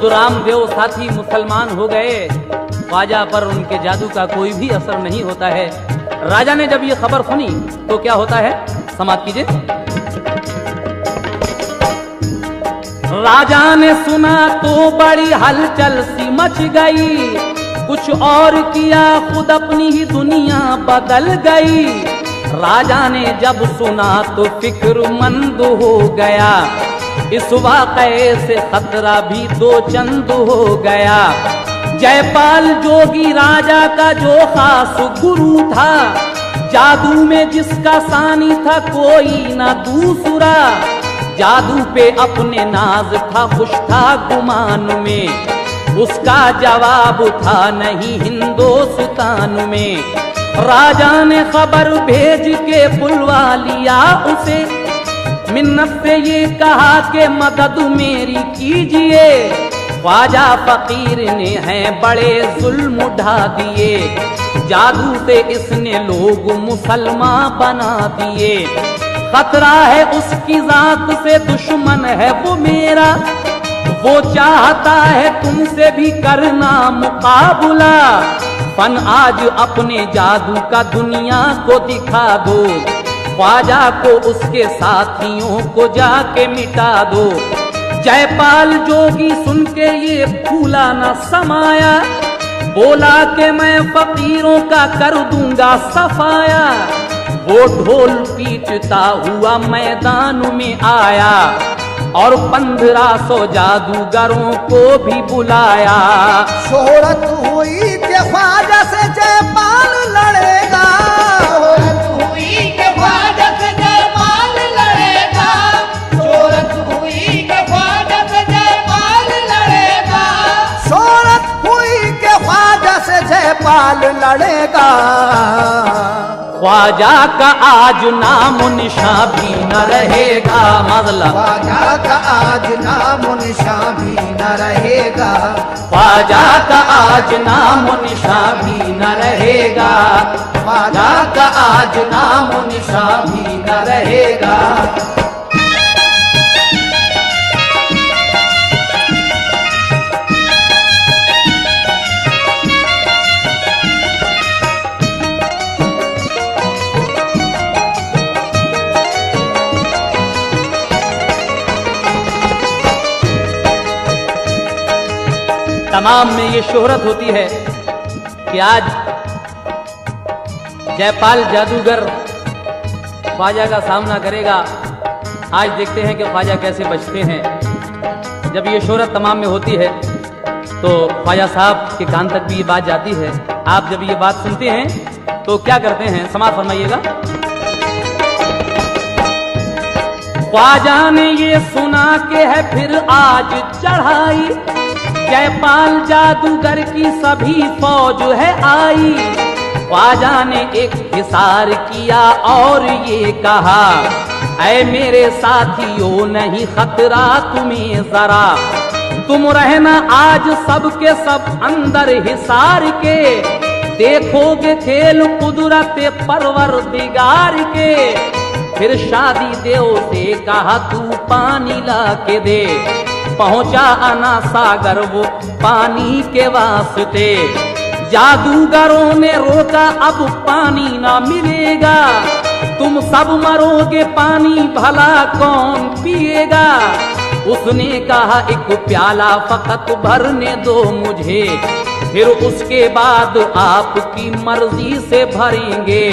खुद रामदेव साथी मुसलमान हो गए, ख्वाजा पर उनके जादू का कोई भी असर नहीं होता है। राजा ने जब ये खबर सुनी तो क्या होता है, समाप्त कीजिए। राजा ने सुना तो बड़ी हलचल सी मच गई, कुछ और किया खुद अपनी ही दुनिया बदल गई। राजा ने जब सुना तो फिक्रमंद हो गया, इस वाक़ये से खतरा भी दो चंद हो गया। जयपाल जोगी राजा का जो खास गुरु था, जादू में जिसका सानी था कोई ना दूसरा। जादू पे अपने नाज था, खुश था गुमान में, उसका जवाब था नहीं हिंदुस्तान में। राजा ने खबर भेज के बुलवा लिया उसे, मिन्नत से ये कहा कि मदद मेरी कीजिए। ख्वाजा फकीर ने हैं बड़े जुल्म ढा दिए, जादू से इसने लोग मुसलमान बना दिए। खतरा है उसकी जात से, दुश्मन है वो मेरा, वो चाहता है तुमसे भी करना मुकाबला। फन आज अपने जादू का दुनिया को दिखा दो, ख्वाजा को उसके साथियों को जाके मिटा दो। जयपाल जोगी सुन के ये फूला न समाया, बोला कि मैं फकीरों का कर दूंगा सफाया। वो ढोल पीटता हुआ मैदान में आया और 1500 जादूगरों को भी बुलाया। शोहरत हुई कि ख्वाजा से जयपाल लड़ेगा, शोहरत हुई कि ख्वाजा से जयपाल लड़ेगा, शोहरत हुई कि ख्वाजा से जयपाल लड़ेगा, शोहरत हुई कि ख्वाजा से जयपाल लड़ेगा। ख्वाजा का आज नाम निशान भी न रहेगा, मतलब ख्वाजा का आज नाम निशान भी न रहेगा, ख्वाजा का आज नाम निशान भी न रहेगा, ख्वाजा का आज नाम निशान भी न रहेगा। तमाम में ये शोहरत होती है कि आज जयपाल जादूगर ख्वाजा का सामना करेगा। आज देखते हैं कि ख्वाजा कैसे बचते हैं। जब ये शोहरत तमाम में होती है तो ख्वाजा साहब के कान तक भी ये बात जाती है। आप जब ये बात सुनते हैं तो क्या करते हैं, समाप्त फरमाइएगा। ख्वाजा ने ये सुना के है फिर आज चढ़ाई, जयपाल जादूगर की सभी फौज है आई। ख्वाजा ने एक हिसार किया और ये कहा, ऐ मेरे साथियों नहीं खतरा तुम्हें जरा, तुम रहना आज सबके सब अंदर हिसार के, देखोगे खेल कुदरत परवरदिगार के। फिर शादी देव से कहा तू पानी ला के दे, पहुंचा आना सागर वो पानी के वास्ते। जादूगरों ने रोका अब पानी ना मिलेगा, तुम सब मरोगे पानी भला कौन पिएगा। उसने कहा एक प्याला फकत भरने दो मुझे, फिर उसके बाद आपकी मर्जी से भरेंगे।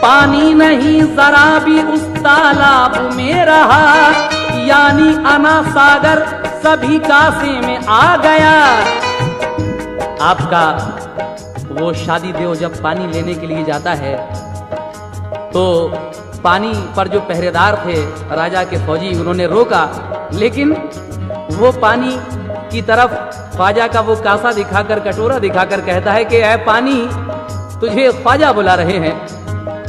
पानी नहीं जरा भी उस तालाब में रहा, यानी अना सागर सभी कासे में आ गया। आपका वो शादी देव जब पानी लेने के लिए जाता है तो पानी पर जो पहरेदार थे राजा के फौजी, उन्होंने रोका, लेकिन वो पानी की तरफ ख्वाजा का वो कासा दिखाकर, कटोरा दिखाकर कहता है कि ऐ पानी, तुझे ख्वाजा बुला रहे हैं।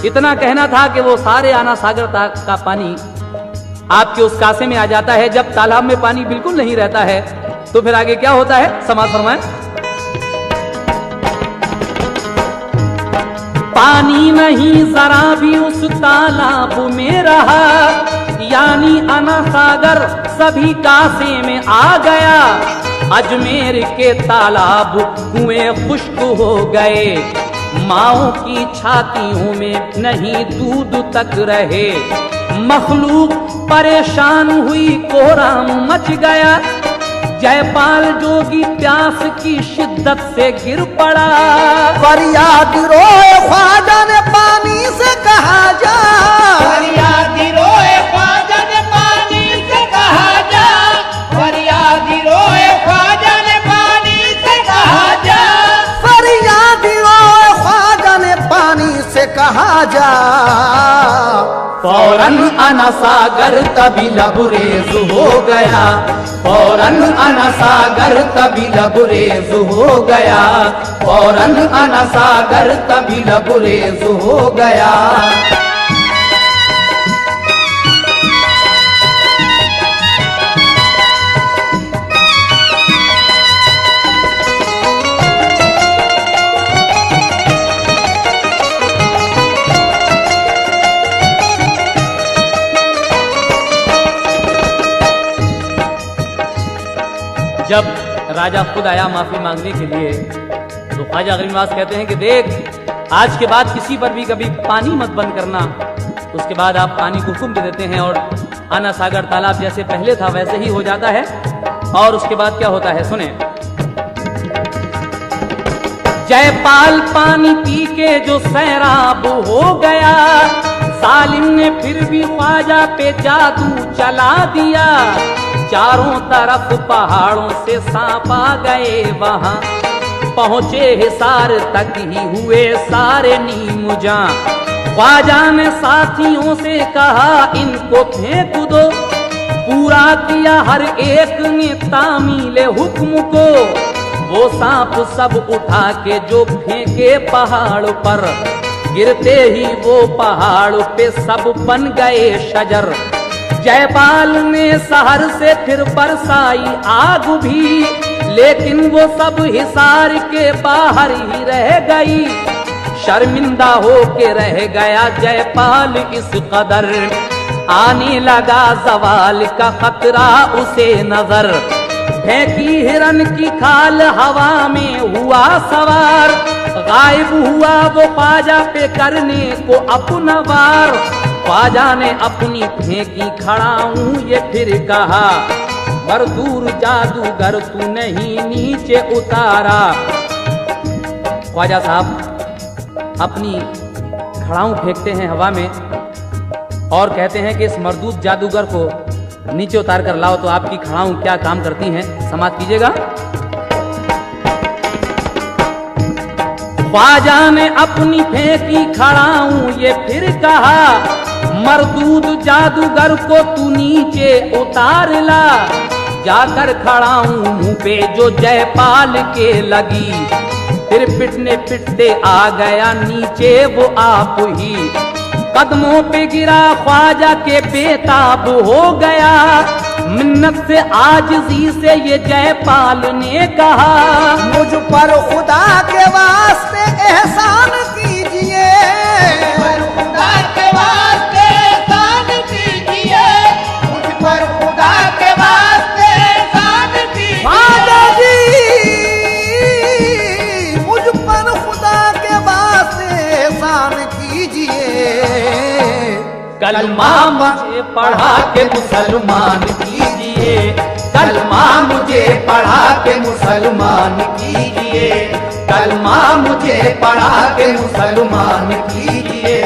इतना कहना था कि वो सारे आना सागर का पानी आपके उस कासे में आ जाता है। जब तालाब में पानी बिल्कुल नहीं रहता है तो फिर आगे क्या होता है, समाप्त फरमाएं। पानी नहीं जरा भी उस तालाब में रहा, यानी अना सागर सभी कासे में आ गया। अजमेर के तालाब कुएं खुश्क हो गए, माओ की छातियों में नहीं दूध तक रहे। मखलूक परेशान हुई, कोहराम मच गया। जयपाल जोगी प्यास की शिद्दत से गिर पड़ा। फरियाद रोए ख्वाजा ने पानी से कहा जा, फरियादी रोए ख्वाजा ने पानी से कहा जा, फरियादी रोए ख्वाजा ने पानी से कहा जा, फरियाद रोए ख्वाजा ने पानी से कहा जा। फौरन अना सागर तभी लबरेज हो गया, फौरन अना सागर तभी लबरेज हो गया, फौरन अना सागर तभी लबरेज हो गया। जब राजा खुद आया माफी मांगने के लिए तो ख्वाजा गरीब नवाज कहते हैं कि देख, आज के बाद किसी पर भी कभी पानी मत बंद करना। उसके बाद आप पानी को हुक्म दे देते हैं और आना सागर तालाब जैसे पहले था वैसे ही हो जाता है। और उसके बाद क्या होता है सुने। जयपाल पानी पी के जो सैराब हो गया, सालिम ने फिर भी ख्वाजा पे जादू चला दिया। चारों तरफ पहाड़ों से सांप आ गए, वहां पहुंचे हिसार तक ही हुए सारे नीमुजा। ख्वाजा ने साथियों से कहा इनको फेंक दो, पूरा किया हर एक ने तामीले हुक्म को। वो सांप सब उठा के जो फेंके पहाड़ पर, गिरते ही वो पहाड़ पे सब बन गए शजर। जयपाल ने शहर से फिर बरसाई आग भी, लेकिन वो सब हिसार के बाहर ही रह गई। शर्मिंदा हो के रह गया जयपाल इस कदर, आने लगा जवाल का खतरा उसे नजर। फेंकी हिरन की खाल हवा में हुआ सवार, गायब हुआ वो ख्वाजा पे करने को अपना वार। ख्वाजा ने अपनी फेंकी खड़ा हूं ये फिर कहा, मरदूर जादूगर तू नहीं नीचे उतारा। ख्वाजा साहब अपनी खड़ाऊ फेंकते हैं हवा में और कहते हैं कि इस मरदूत जादूगर को नीचे उतार कर लाओ। तो आपकी खड़ाऊ क्या काम करती हैं, समाप्त कीजिएगा। ख्वाजा ने अपनी फेंकी खड़ाऊ ये फिर कहा, मरदूद जादूगर को तू नीचे उतार ला। जाकर खड़ाऊ मुंह पे जो जयपाल के लगी, फिर पिटने पिटते आ गया नीचे वो आप ही। कदमों पे गिरा ख्वाजा के बेताब हो गया, मिन्नत से आजिज़ी से ये जयपाल ने कहा, मुझ पर खुदा के वास्ते एहसान कीजिए, पर खुदा के वास्ते एहसान कीजिए, मुझ पर खुदा के वास्ते एहसान कीजिए। ख्वाजा जी मुझ पर खुदा के वास्ते एहसान कीजिए। कलमा मुझे पढ़ा के मुसलमान कीजिए, कलमा मुझे पढ़ा के मुसलमान कीजिए, कलमा मुझे पढ़ा के मुसलमान कीजिए।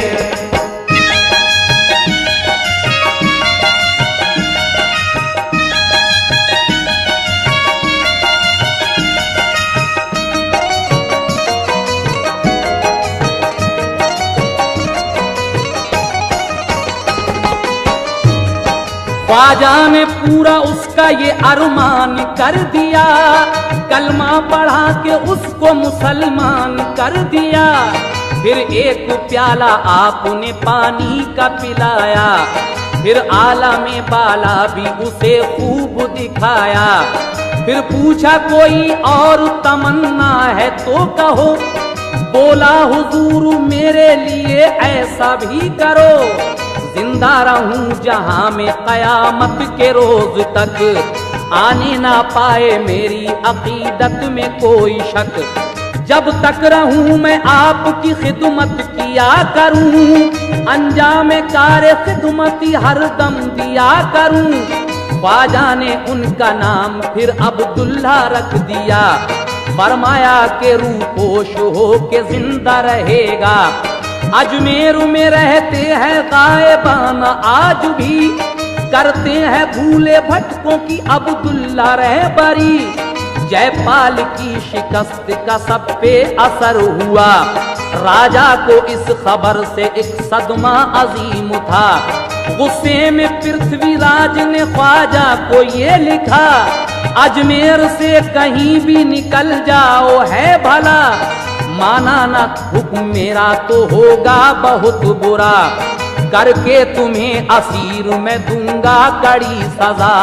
ख्वाजा ने पूरा उसका ये अरमान कर दिया, कलमा पढ़ा के उसको मुसलमान कर दिया। फिर एक प्याला आपने पानी का पिलाया, फिर आला में बाला भी उसे खूब दिखाया। फिर पूछा कोई और तमन्ना है तो कहो, बोला हुजूर मेरे लिए ऐसा भी करो, जिंदा रहूं जहां में कयामत के रोज तक, आने ना पाए मेरी अकीदत में कोई शक। जब तक रहूं मैं आपकी खिदमत किया करूं, अंजाम कार खिदमती हर दम दिया करूं। ख्वाजा ने उनका नाम फिर अब्दुल्ला रख दिया, फरमाया के रूपोश हो के जिंदा रहेगा। अजमेर में रहते हैं गायबाना आज भी, करते हैं भूले भटकों की अब्दुल्ला रहबरी। जयपाल की शिकस्त का सब पे असर हुआ, राजा को इस खबर से एक सदमा अजीम था। गुस्से में पृथ्वीराज ने ख्वाजा को ये लिखा, अजमेर से कहीं भी निकल जाओ है भला, माना ना हुक्म मेरा तो होगा बहुत बुरा। करके तुम्हें असीर मैं दूंगा कड़ी सजा।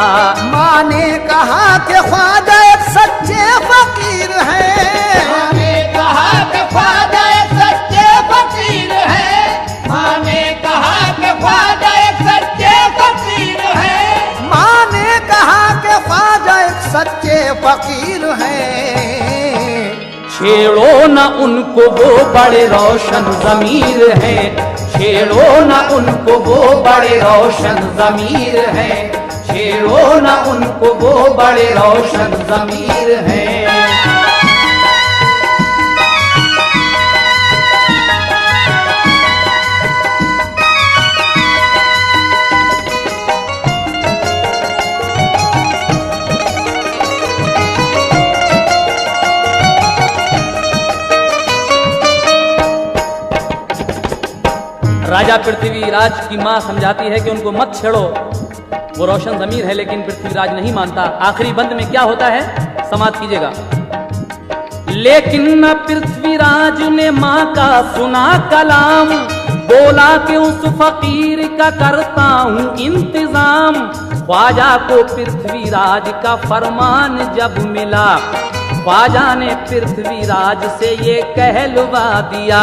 माँ ने कहा कि ख्वाजा एक सच्चे फकीर है। माँ ने कहा कि ख्वाजा एक सच्चे फकीर है। माँ ने कहा कि ख्वाजा एक सच्चे फकीर है। माँ ने कहा कि ख्वाजा एक सच्चे फकीर है। छेड़ो न उनको वो बड़े रोशन ज़मीर हैं, छेड़ो न उनको वो बड़े रोशन ज़मीर हैं, छेड़ो न उनको वो बड़े रोशन ज़मीर हैं। राजा पृथ्वीराज की मां समझाती है कि उनको मत छेड़ो, वो रोशन ज़मीर है, लेकिन पृथ्वीराज नहीं मानता। आखिरी बंद में क्या होता है समाप्त कीजिएगा। लेकिन न पृथ्वीराज ने मां का सुना कलाम, बोला कि उस फकीर का करता हूं इंतजाम। ख्वाजा को पृथ्वीराज का फरमान जब मिला, ख्वाजा ने पृथ्वीराज से ये कहलवा दिया,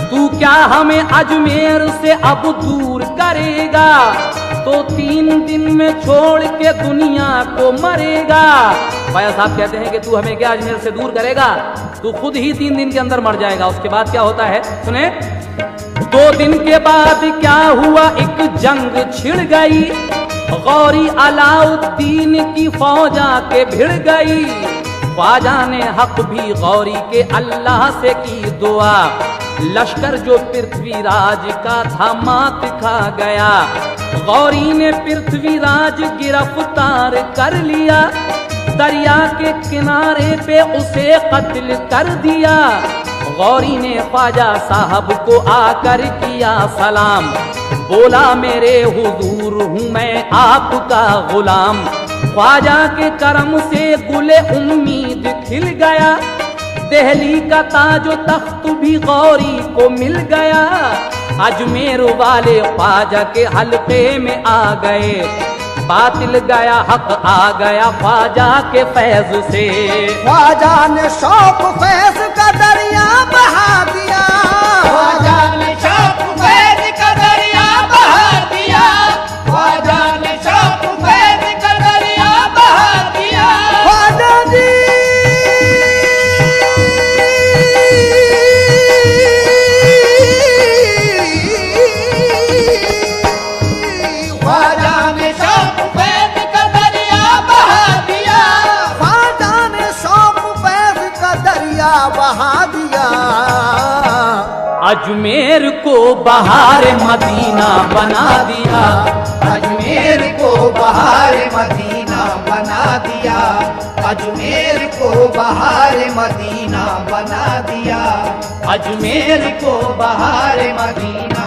तू क्या हमें अजमेर से अब दूर करेगा, तो 3 दिन में छोड़ के दुनिया को मरेगा। ख्वाजा साहब कहते हैं कि तू हमें क्या अजमेर से दूर करेगा, तू खुद ही 3 दिन के अंदर मर जाएगा। उसके बाद क्या होता है सुने। 2 दिन के बाद क्या हुआ, एक जंग छिड़ गई, गौरी अलाउद्दीन की फौज आके भिड़ गई। ख्वाजा ने हक भी गौरी के अल्लाह से की दुआ, लश्कर जो पृथ्वीराज का था मात खा गया। गौरी ने पृथ्वीराज गिरफ्तार कर लिया, दरिया के किनारे पे उसे कत्ल कर दिया। गौरी ने ख्वाजा साहब को आकर किया सलाम, बोला मेरे हुजूर हूँ मैं आपका गुलाम। ख्वाजा के करम से गुले उम्मीद खिल गया, दिल्ली का ताजो तख्त भी गौरी को मिल गया। अजमेर वाले ख्वाजा के हल्के में आ गए, बातिल गया हक आ गया ख्वाजा के फैज से। ख्वाजा ने शौक फैज का दरिया बहा दिया, ख्वाजा ने शौक फैज का दरिया बहा दिया, ख्वाजा ने शौक फैज का दरिया बहा दिया। ख्वाजा जी ख्वाजा ने शौक फैज का दरिया बहा दिया, ख्वाजा ने शौक फैज का दरिया बहा दिया। अजमेर को बहार मदीना बना दिया, अजमेर को बहार मदीना बना दिया, अजमेर को बहार मदीना बना दिया, अजमेर को बहार मदीना